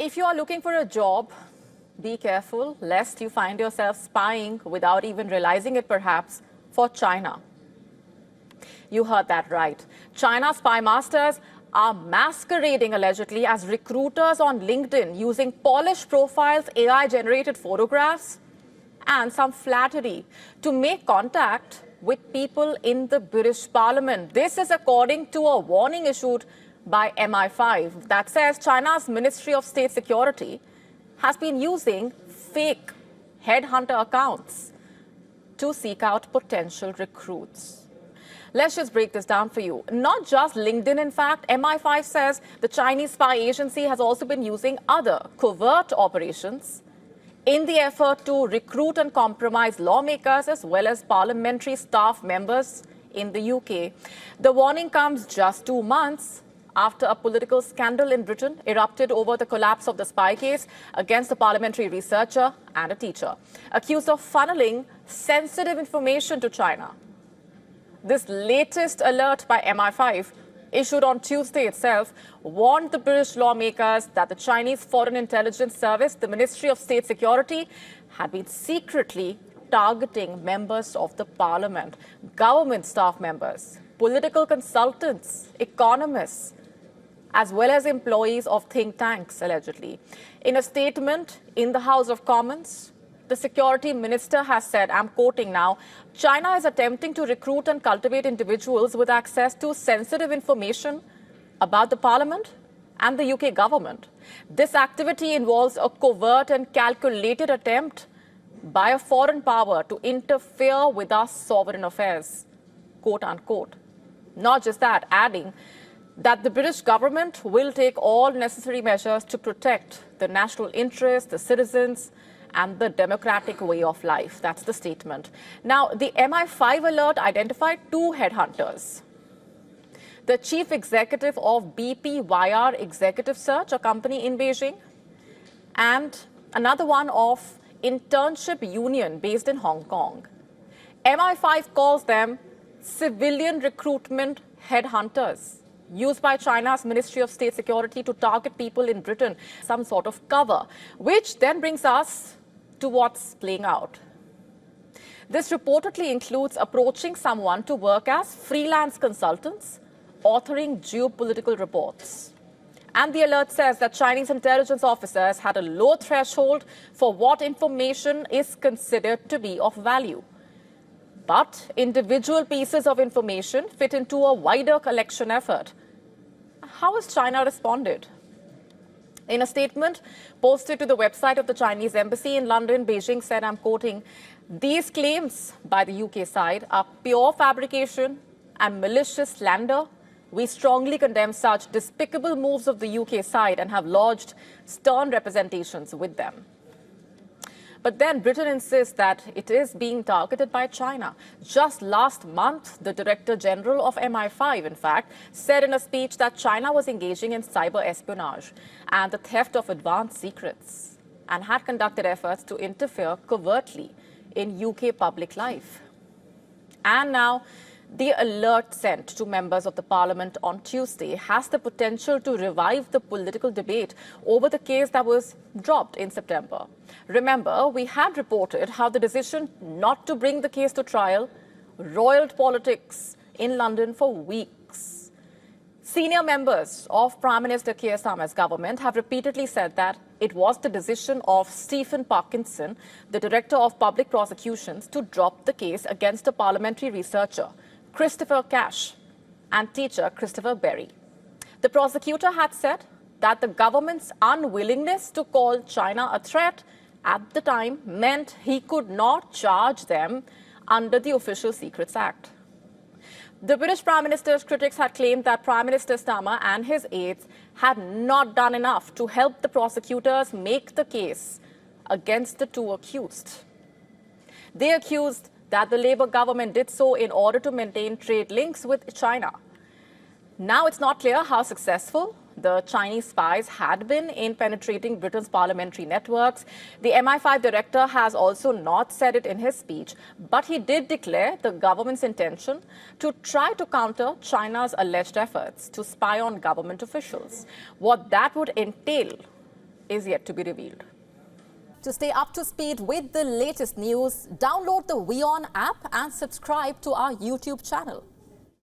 If you are looking for a job, be careful lest you find yourself spying without even realizing it, perhaps, for China. You heard that right. China's Spymasters are masquerading allegedly as recruiters on LinkedIn using polished profiles, AI-generated photographs, and some flattery to make contact with people in the British Parliament. This is according to a warning issued by MI5 that says China's Ministry of State Security has been using fake headhunter accounts to seek out potential recruits. Let's just break this down for you. Not just LinkedIn, in fact. MI5 says the Chinese spy agency has also been using other covert operations in the effort to recruit and compromise lawmakers as well as parliamentary staff members in the UK. The warning comes just 2 months after a political scandal in Britain erupted over the collapse of the spy case against a parliamentary researcher and a teacher, accused of funneling sensitive information to China. This latest alert by MI5, issued on Tuesday itself, warned the British lawmakers that the Chinese Foreign Intelligence Service, the Ministry of State Security, had been secretly targeting members of the parliament, government staff members, political consultants, economists, as well as employees of think tanks, allegedly. In a statement in the House of Commons, the security minister has said, I'm quoting now, China is attempting to recruit and cultivate individuals with access to sensitive information about the parliament and the UK government. This activity involves a covert and calculated attempt by a foreign power to interfere with our sovereign affairs, quote unquote. Not just that, adding that the British government will take all necessary measures to protect the national interest, the citizens, and the democratic way of life. That's the statement. Now, the MI5 alert identified 2 headhunters. The chief executive of BPYR Executive Search, a company in Beijing, and another one of Internship Union based in Hong Kong. MI5 calls them civilian recruitment headhunters used by China's Ministry of State Security to target people in Britain, some sort of cover, which then brings us to what's playing out. This reportedly includes approaching someone to work as freelance consultants, authoring geopolitical reports. And the alert says that Chinese intelligence officers had a low threshold for what information is considered to be of value. But individual pieces of information fit into a wider collection effort. How has China responded? In a statement posted to the website of the Chinese embassy in London, Beijing said, I'm quoting, these claims by the UK side are pure fabrication and malicious slander. We strongly condemn such despicable moves of the UK side and have lodged stern representations with them. But then Britain insists that it is being targeted by China. Just last month, the Director General of MI5, in fact, said in a speech that China was engaging in cyber espionage and the theft of advanced secrets and had conducted efforts to interfere covertly in UK public life. And now, the alert sent to members of the parliament on Tuesday has the potential to revive the political debate over the case that was dropped in September. Remember, we had reported how the decision not to bring the case to trial roiled politics in London for weeks. Senior members of Prime Minister Keir Starmer's government have repeatedly said that it was the decision of Stephen Parkinson, the Director of Public Prosecutions, to drop the case against a parliamentary researcher, Christopher Cash, and teacher Christopher Berry. The prosecutor had said that the government's unwillingness to call China a threat at the time meant he could not charge them under the Official Secrets Act. The British Prime Minister's critics had claimed that Prime Minister Starmer and his aides had not done enough to help the prosecutors make the case against the 2 accused. They accused that the Labour government did so in order to maintain trade links with China. Now it's not clear how successful the Chinese spies had been in penetrating Britain's parliamentary networks. The MI5 director has also not said it in his speech, but he did declare the government's intention to try to counter China's alleged efforts to spy on government officials. What that would entail is yet to be revealed. To stay up to speed with the latest news, download the WION app and subscribe to our YouTube channel.